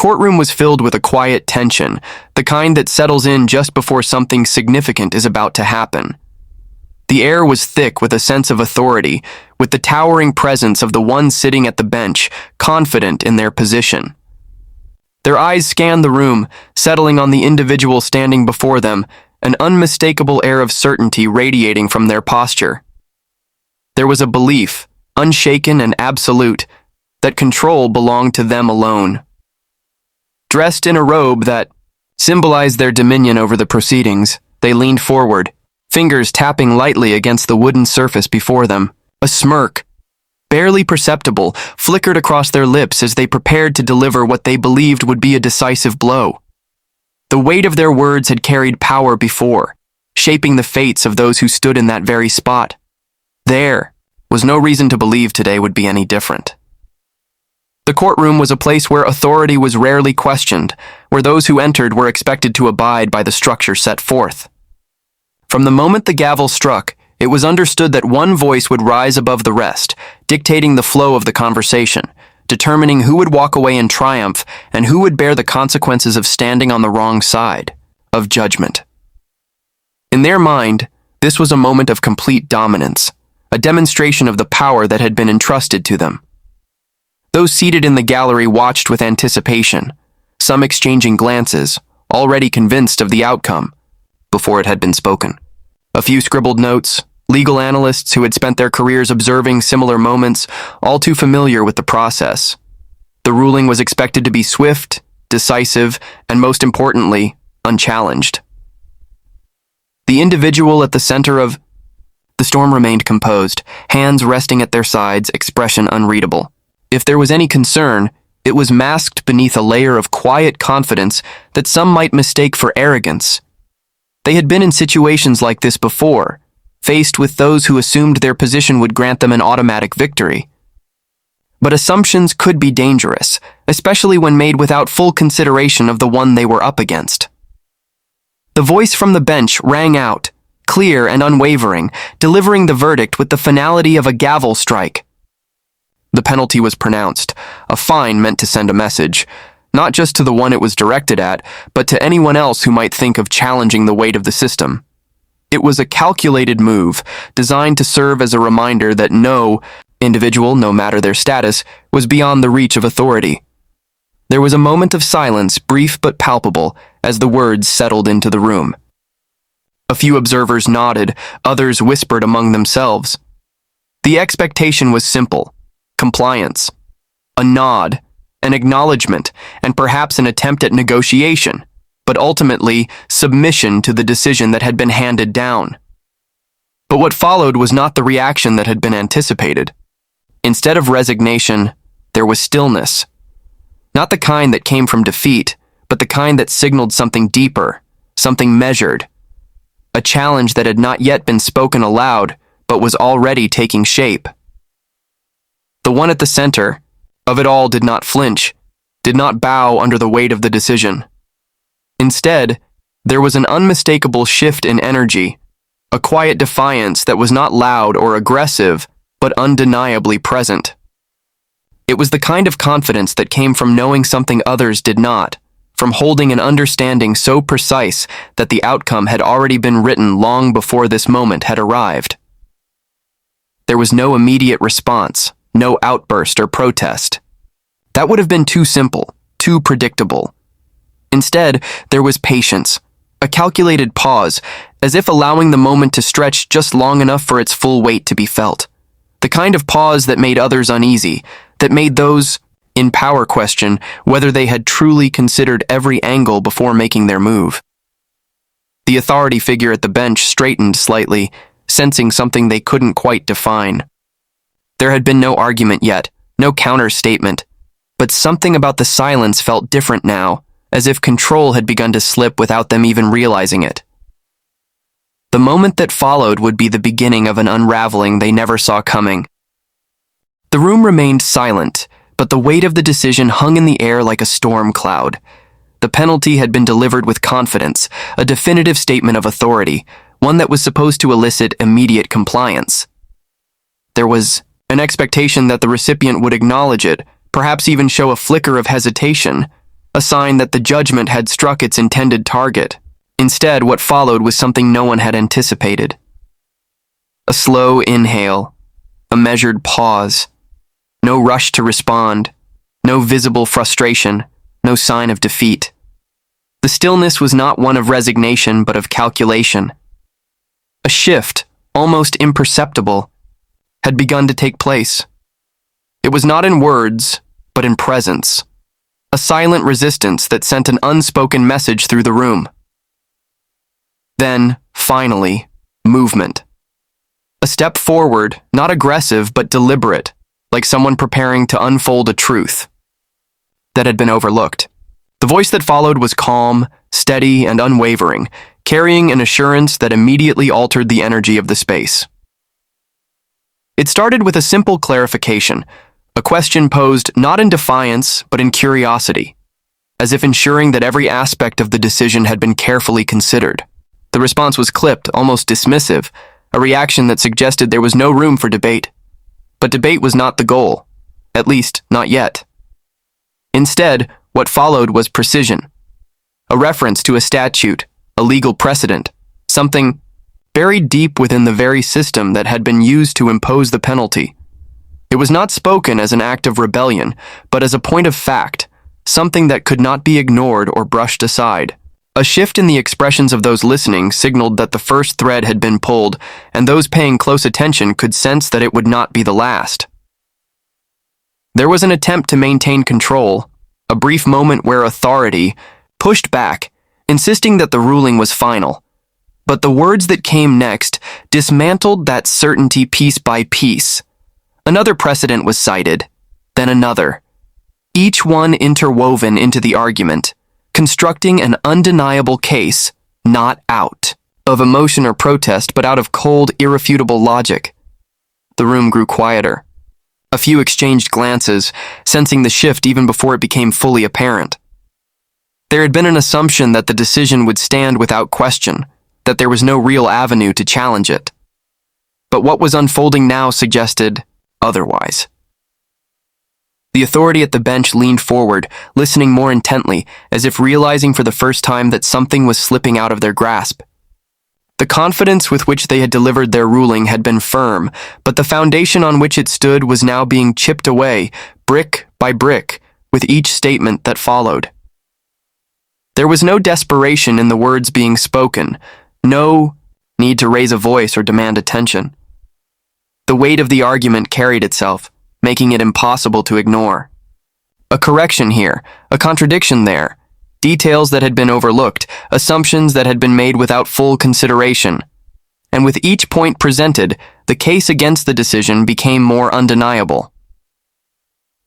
courtroom was filled with a quiet tension, the kind that settles in just before something significant is about to happen. The air was thick with a sense of authority, with the towering presence of the one sitting at the bench, confident in their position. Their eyes scanned the room, settling on the individual standing before them, an unmistakable air of certainty radiating from their posture. There was a belief, unshaken and absolute, that control belonged to them alone. Dressed in a robe that symbolized their dominion over the proceedings, they leaned forward, fingers tapping lightly against the wooden surface before them. A smirk, barely perceptible, flickered across their lips as they prepared to deliver what they believed would be a decisive blow. The weight of their words had carried power before, shaping the fates of those who stood in that very spot. There was no reason to believe today would be any different. The courtroom was a place where authority was rarely questioned, where those who entered were expected to abide by the structure set forth. From the moment the gavel struck, it was understood that one voice would rise above the rest, dictating the flow of the conversation, determining who would walk away in triumph and who would bear the consequences of standing on the wrong side of judgment. In their mind, this was a moment of complete dominance, a demonstration of the power that had been entrusted to them. Those seated in the gallery watched with anticipation, some exchanging glances, already convinced of the outcome, before it had been spoken. A few scribbled notes, legal analysts who had spent their careers observing similar moments, all too familiar with the process. The ruling was expected to be swift, decisive, and most importantly, unchallenged. The individual at the center of the storm remained composed, hands resting at their sides, expression unreadable. If there was any concern, it was masked beneath a layer of quiet confidence that some might mistake for arrogance. They had been in situations like this before, faced with those who assumed their position would grant them an automatic victory. But assumptions could be dangerous, especially when made without full consideration of the one they were up against. The voice from the bench rang out, clear and unwavering, delivering the verdict with the finality of a gavel strike. The penalty was pronounced, a fine meant to send a message, not just to the one it was directed at, but to anyone else who might think of challenging the weight of the system. It was a calculated move, designed to serve as a reminder that no individual, no matter their status, was beyond the reach of authority. There was a moment of silence, brief but palpable, as the words settled into the room. A few observers nodded, others whispered among themselves. The expectation was simple: compliance. A nod, an acknowledgement, and perhaps an attempt at negotiation, but ultimately submission to the decision that had been handed down. But what followed was not the reaction that had been anticipated. Instead of resignation, there was stillness. Not the kind that came from defeat, but the kind that signaled something deeper, something measured. A challenge that had not yet been spoken aloud, but was already taking shape. The one at the center of it all did not flinch, did not bow under the weight of the decision. Instead, there was an unmistakable shift in energy, a quiet defiance that was not loud or aggressive, but undeniably present. It was the kind of confidence that came from knowing something others did not, from holding an understanding so precise that the outcome had already been written long before this moment had arrived. There was no immediate response, no outburst or protest. That would have been too simple, too predictable. Instead, there was patience, a calculated pause, as if allowing the moment to stretch just long enough for its full weight to be felt. The kind of pause that made others uneasy, that made those in power question whether they had truly considered every angle before making their move. The authority figure at the bench straightened slightly, sensing something they couldn't quite define. There had been no argument yet, no counter-statement, but something about the silence felt different now, as if control had begun to slip without them even realizing it. The moment that followed would be the beginning of an unraveling they never saw coming. The room remained silent, but the weight of the decision hung in the air like a storm cloud. The penalty had been delivered with confidence, a definitive statement of authority, one that was supposed to elicit immediate compliance. There was an expectation that the recipient would acknowledge it, perhaps even show a flicker of hesitation, a sign that the judgment had struck its intended target. Instead, what followed was something no one had anticipated. A slow inhale, a measured pause, no rush to respond, no visible frustration, no sign of defeat. The stillness was not one of resignation, but of calculation. A shift, almost imperceptible, had begun to take place. It was not in words, but in presence. A silent resistance that sent an unspoken message through the room. Then, finally, movement. A step forward, not aggressive, but deliberate, like someone preparing to unfold a truth that had been overlooked. The voice that followed was calm, steady, and unwavering, carrying an assurance that immediately altered the energy of the space. It started with a simple clarification, a question posed not in defiance, but in curiosity, as if ensuring that every aspect of the decision had been carefully considered. The response was clipped, almost dismissive, a reaction that suggested there was no room for debate. But debate was not the goal, at least not yet. Instead, what followed was precision, a reference to a statute, a legal precedent, something buried deep within the very system that had been used to impose the penalty. It was not spoken as an act of rebellion, but as a point of fact, something that could not be ignored or brushed aside. A shift in the expressions of those listening signaled that the first thread had been pulled, and those paying close attention could sense that it would not be the last. There was an attempt to maintain control, a brief moment where authority pushed back, insisting that the ruling was final. But the words that came next dismantled that certainty piece by piece. Another precedent was cited, then another, each one interwoven into the argument, constructing an undeniable case, not out of emotion or protest, but out of cold, irrefutable logic. The room grew quieter. A few exchanged glances, sensing the shift even before it became fully apparent. There had been an assumption that the decision would stand without question, that there was no real avenue to challenge it. But what was unfolding now suggested otherwise. The authority at the bench leaned forward, listening more intently, as if realizing for the first time that something was slipping out of their grasp. The confidence with which they had delivered their ruling had been firm, but the foundation on which it stood was now being chipped away, brick by brick, with each statement that followed. There was no desperation in the words being spoken, no need to raise a voice or demand attention. The weight of the argument carried itself, making it impossible to ignore. A correction here, a contradiction there, details that had been overlooked, assumptions that had been made without full consideration. And with each point presented, the case against the decision became more undeniable.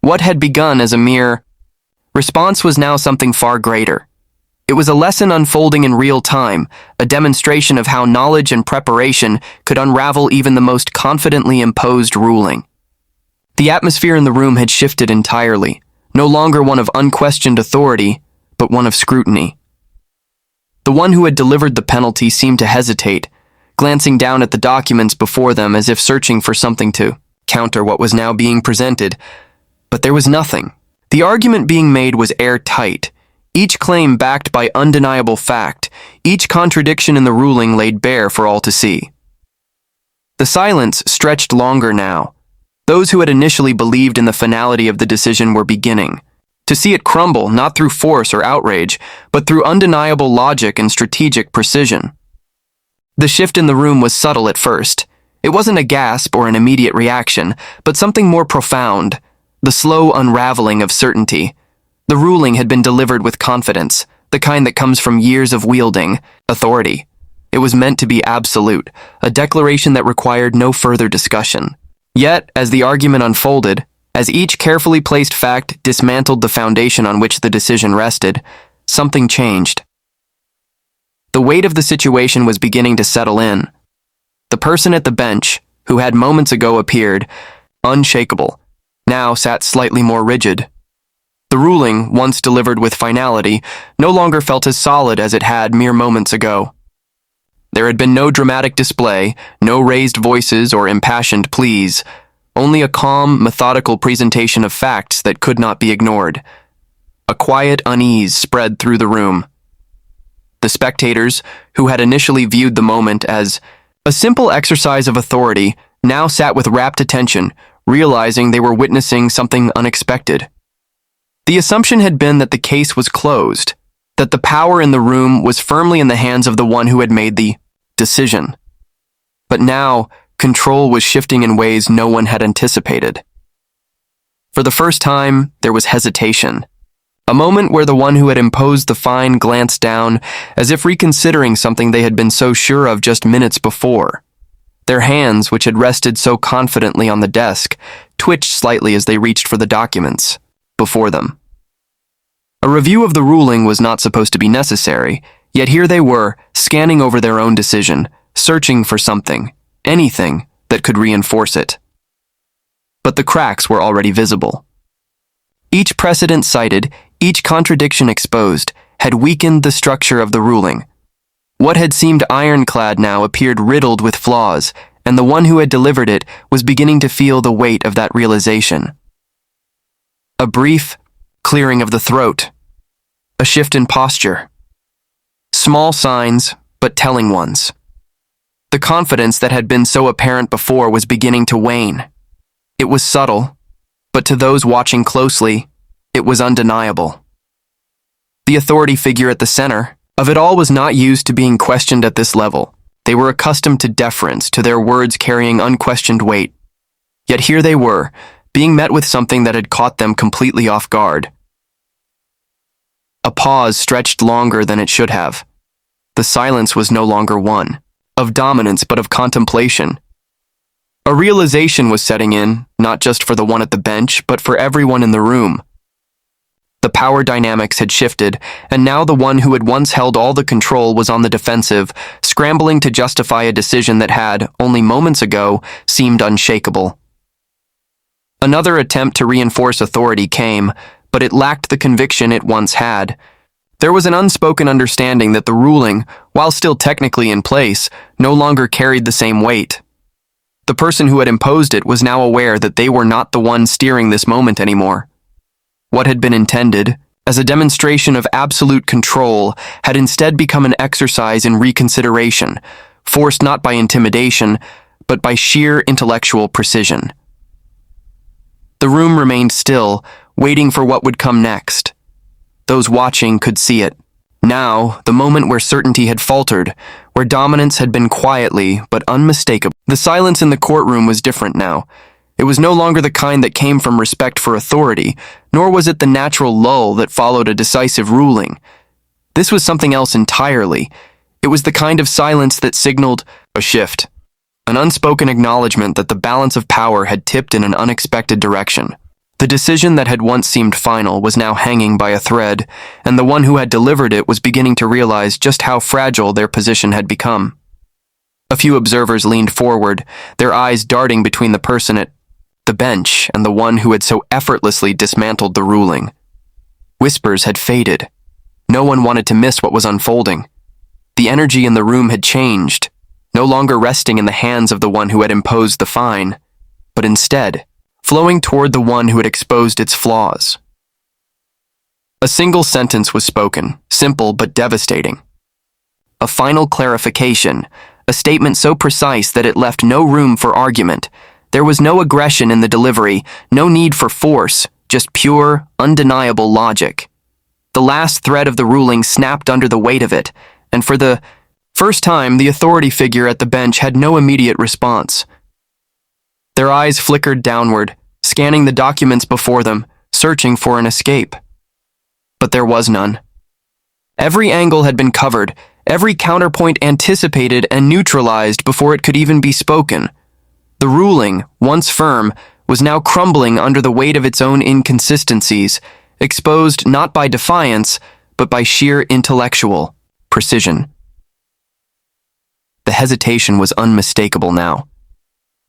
What had begun as a mere response was now something far greater. It was a lesson unfolding in real time, a demonstration of how knowledge and preparation could unravel even the most confidently imposed ruling. The atmosphere in the room had shifted entirely, no longer one of unquestioned authority, but one of scrutiny. The one who had delivered the penalty seemed to hesitate, glancing down at the documents before them as if searching for something to counter what was now being presented. But there was nothing. The argument being made was airtight, each claim backed by undeniable fact, each contradiction in the ruling laid bare for all to see. The silence stretched longer now. Those who had initially believed in the finality of the decision were beginning to see it crumble, not through force or outrage, but through undeniable logic and strategic precision. The shift in the room was subtle at first. It wasn't a gasp or an immediate reaction, but something more profound, the slow unraveling of certainty. The ruling had been delivered with confidence, the kind that comes from years of wielding authority. It was meant to be absolute, a declaration that required no further discussion. Yet, as the argument unfolded, as each carefully placed fact dismantled the foundation on which the decision rested, something changed. The weight of the situation was beginning to settle in. The person at the bench, who had moments ago appeared unshakable, now sat slightly more rigid. The ruling, once delivered with finality, no longer felt as solid as it had mere moments ago. There had been no dramatic display, no raised voices or impassioned pleas, only a calm, methodical presentation of facts that could not be ignored. A quiet unease spread through the room. The spectators, who had initially viewed the moment as a simple exercise of authority, now sat with rapt attention, realizing they were witnessing something unexpected. The assumption had been that the case was closed, that the power in the room was firmly in the hands of the one who had made the decision. But now, control was shifting in ways no one had anticipated. For the first time, there was hesitation. A moment where the one who had imposed the fine glanced down, as if reconsidering something they had been so sure of just minutes before. Their hands, which had rested so confidently on the desk, twitched slightly as they reached for the documents before them. A review of the ruling was not supposed to be necessary, yet here they were, scanning over their own decision, searching for something, anything, that could reinforce it. But the cracks were already visible. Each precedent cited, each contradiction exposed, had weakened the structure of the ruling. What had seemed ironclad now appeared riddled with flaws, and the one who had delivered it was beginning to feel the weight of that realization. A brief clearing of the throat. A shift in posture. Small signs, but telling ones. The confidence that had been so apparent before was beginning to wane. It was subtle, but to those watching closely, it was undeniable. The authority figure at the center of it all was not used to being questioned at this level. They were accustomed to deference, to their words carrying unquestioned weight. Yet here they were, being met with something that had caught them completely off guard. A pause stretched longer than it should have. The silence was no longer one of dominance but of contemplation. A realization was setting in, not just for the one at the bench, but for everyone in the room. The power dynamics had shifted, and now the one who had once held all the control was on the defensive, scrambling to justify a decision that had, only moments ago, seemed unshakable. Another attempt to reinforce authority came, but it lacked the conviction it once had. There was an unspoken understanding that the ruling, while still technically in place, no longer carried the same weight. The person who had imposed it was now aware that they were not the one steering this moment anymore. What had been intended, as a demonstration of absolute control, had instead become an exercise in reconsideration, forced not by intimidation, but by sheer intellectual precision. The room remained still, waiting for what would come next. Those watching could see it. Now, the moment where certainty had faltered, where dominance had been quietly but unmistakable. The silence in the courtroom was different now. It was no longer the kind that came from respect for authority, nor was it the natural lull that followed a decisive ruling. This was something else entirely. It was the kind of silence that signaled a shift, an unspoken acknowledgement that the balance of power had tipped in an unexpected direction. The decision that had once seemed final was now hanging by a thread, and the one who had delivered it was beginning to realize just how fragile their position had become. A few observers leaned forward, their eyes darting between the person at the bench and the one who had so effortlessly dismantled the ruling. Whispers had faded. No one wanted to miss what was unfolding. The energy in the room had changed, no longer resting in the hands of the one who had imposed the fine, but instead flowing toward the one who had exposed its flaws. A single sentence was spoken, simple but devastating. A final clarification, a statement so precise that it left no room for argument. There was no aggression in the delivery, no need for force, just pure, undeniable logic. The last thread of the ruling snapped under the weight of it, and for the first time, the authority figure at the bench had no immediate response. Their eyes flickered downward, scanning the documents before them, searching for an escape. But there was none. Every angle had been covered, every counterpoint anticipated and neutralized before it could even be spoken. The ruling, once firm, was now crumbling under the weight of its own inconsistencies, exposed not by defiance, but by sheer intellectual precision. The hesitation was unmistakable now.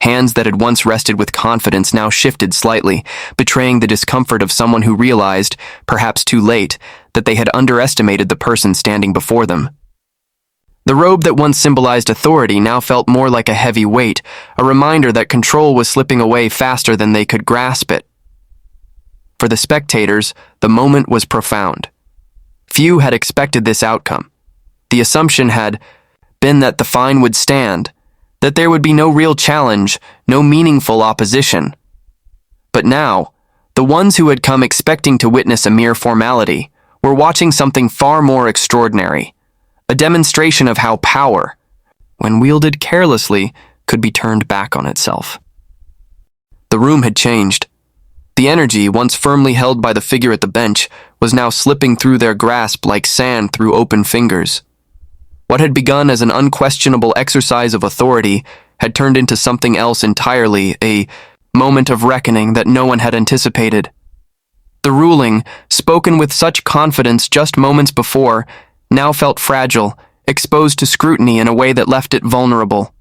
Hands that had once rested with confidence now shifted slightly, betraying the discomfort of someone who realized, perhaps too late, that they had underestimated the person standing before them. The robe that once symbolized authority now felt more like a heavy weight, a reminder that control was slipping away faster than they could grasp it. For the spectators, the moment was profound. Few had expected this outcome. The assumption had been that the fine would stand, that there would be no real challenge, no meaningful opposition. But now, the ones who had come expecting to witness a mere formality were watching something far more extraordinary, a demonstration of how power, when wielded carelessly, could be turned back on itself. The room had changed. The energy, once firmly held by the figure at the bench, was now slipping through their grasp like sand through open fingers. What had begun as an unquestionable exercise of authority had turned into something else entirely, a moment of reckoning that no one had anticipated. The ruling, spoken with such confidence just moments before, now felt fragile, exposed to scrutiny in a way that left it vulnerable.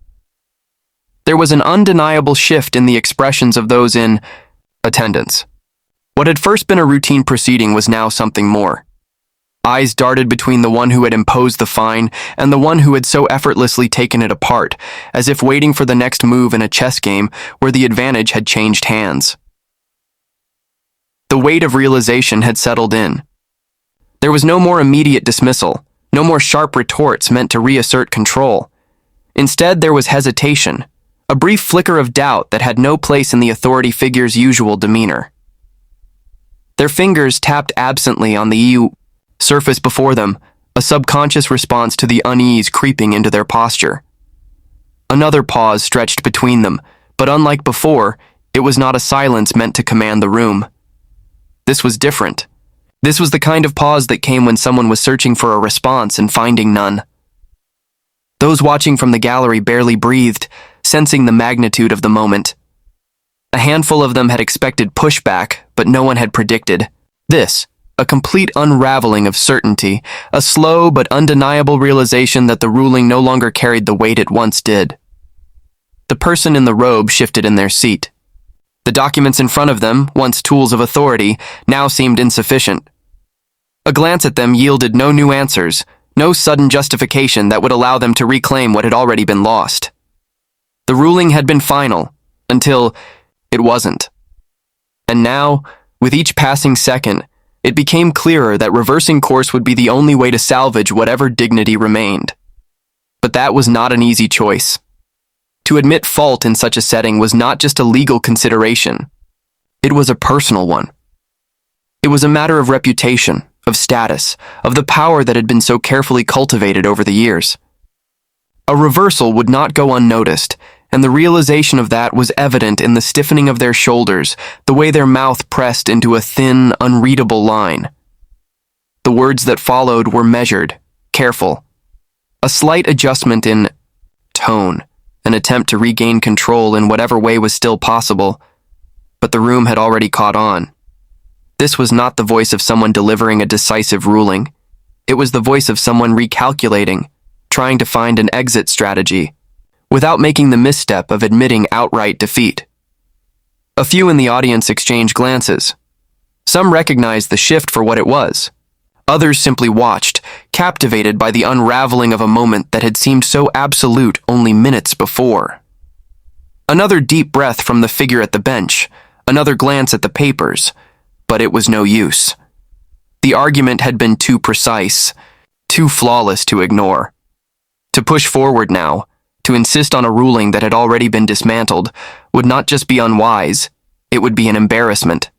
There was an undeniable shift in the expressions of those in attendance. What had first been a routine proceeding was now something more. Eyes darted between the one who had imposed the fine and the one who had so effortlessly taken it apart, as if waiting for the next move in a chess game where the advantage had changed hands. The weight of realization had settled in. There was no more immediate dismissal, no more sharp retorts meant to reassert control. Instead, there was hesitation, a brief flicker of doubt that had no place in the authority figure's usual demeanor. Their fingers tapped absently on the surface before them, a subconscious response to the unease creeping into their posture. Another pause stretched between them, but unlike before, it was not a silence meant to command the room. This was different. This was the kind of pause that came when someone was searching for a response and finding none. Those watching from the gallery barely breathed, sensing the magnitude of the moment. A handful of them had expected pushback, but no one had predicted this. A complete unraveling of certainty, a slow but undeniable realization that the ruling no longer carried the weight it once did. The person in the robe shifted in their seat. The documents in front of them, once tools of authority, now seemed insufficient. A glance at them yielded no new answers, no sudden justification that would allow them to reclaim what had already been lost. The ruling had been final, until it wasn't. And now, with each passing second, it became clearer that reversing course would be the only way to salvage whatever dignity remained. But that was not an easy choice. To admit fault in such a setting was not just a legal consideration. It was a personal one. It was a matter of reputation, of status, of the power that had been so carefully cultivated over the years. A reversal would not go unnoticed, and the realization of that was evident in the stiffening of their shoulders, the way their mouth pressed into a thin, unreadable line. The words that followed were measured, careful. A slight adjustment in tone, an attempt to regain control in whatever way was still possible, but the room had already caught on. This was not the voice of someone delivering a decisive ruling. It was the voice of someone recalculating, trying to find an exit strategy, without making the misstep of admitting outright defeat. A few in the audience exchanged glances. Some recognized the shift for what it was. Others simply watched, captivated by the unraveling of a moment that had seemed so absolute only minutes before. Another deep breath from the figure at the bench, another glance at the papers, but it was no use. The argument had been too precise, too flawless to ignore. To push forward now, to insist on a ruling that had already been dismantled, would not just be unwise, it would be an embarrassment.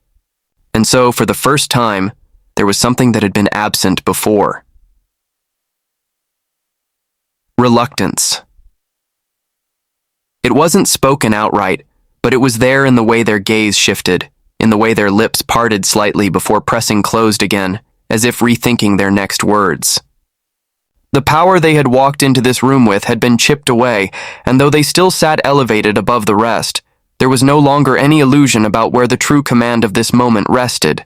And so, for the first time, there was something that had been absent before. Reluctance. It wasn't spoken outright, but it was there in the way their gaze shifted, in the way their lips parted slightly before pressing closed again, as if rethinking their next words. The power they had walked into this room with had been chipped away, and though they still sat elevated above the rest, there was no longer any illusion about where the true command of this moment rested.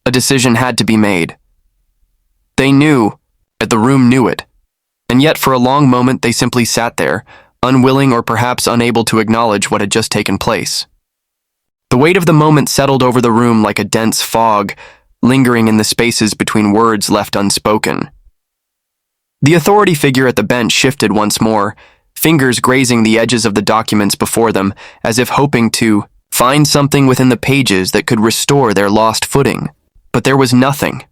A decision had to be made. They knew, and the room knew it, and yet for a long moment they simply sat there, unwilling or perhaps unable to acknowledge what had just taken place. The weight of the moment settled over the room like a dense fog, lingering in the spaces between words left unspoken. The authority figure at the bench shifted once more, fingers grazing the edges of the documents before them, as if hoping to find something within the pages that could restore their lost footing. But there was nothing.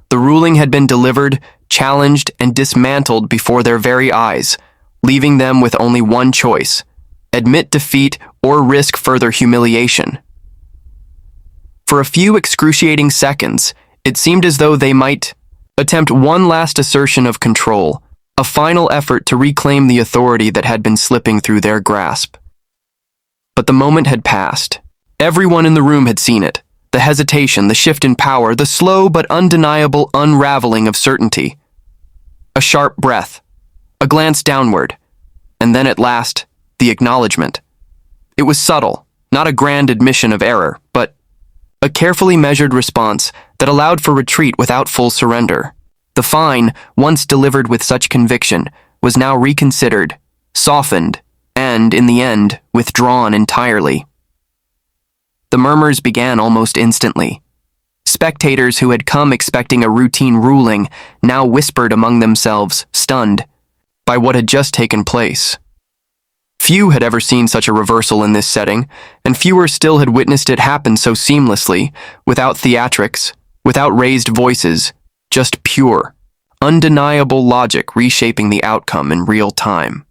The ruling had been delivered, challenged, and dismantled before their very eyes, leaving them with only one choice: admit defeat or risk further humiliation. For a few excruciating seconds, it seemed as though they might attempt one last assertion of control, a final effort to reclaim the authority that had been slipping through their grasp. But the moment had passed. Everyone in the room had seen it. The hesitation, the shift in power, the slow but undeniable unraveling of certainty. A sharp breath, a glance downward, and then at last, the acknowledgement. It was subtle, not a grand admission of error, but a carefully measured response that allowed for retreat without full surrender. The fine, once delivered with such conviction, was now reconsidered, softened, and, in the end, withdrawn entirely. The murmurs began almost instantly. Spectators who had come expecting a routine ruling now whispered among themselves, stunned by what had just taken place. Few had ever seen such a reversal in this setting, and fewer still had witnessed it happen so seamlessly, without theatrics, without raised voices, just pure, undeniable logic reshaping the outcome in real time.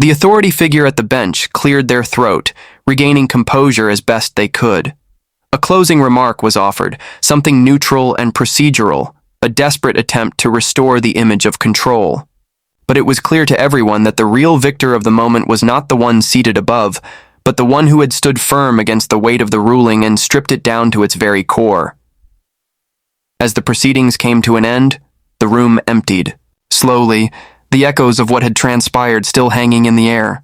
The authority figure at the bench cleared their throat, regaining composure as best they could. A closing remark was offered, something neutral and procedural, a desperate attempt to restore the image of control. But it was clear to everyone that the real victor of the moment was not the one seated above, but the one who had stood firm against the weight of the ruling and stripped it down to its very core. As the proceedings came to an end, the room emptied. Slowly, the echoes of what had transpired still hanging in the air.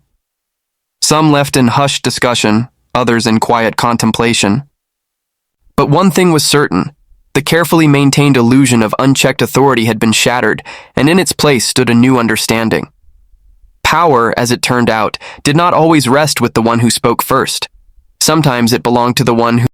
Some left in hushed discussion, others in quiet contemplation. But one thing was certain: the carefully maintained illusion of unchecked authority had been shattered, and in its place stood a new understanding. Power, as it turned out, did not always rest with the one who spoke first. Sometimes it belonged to the one who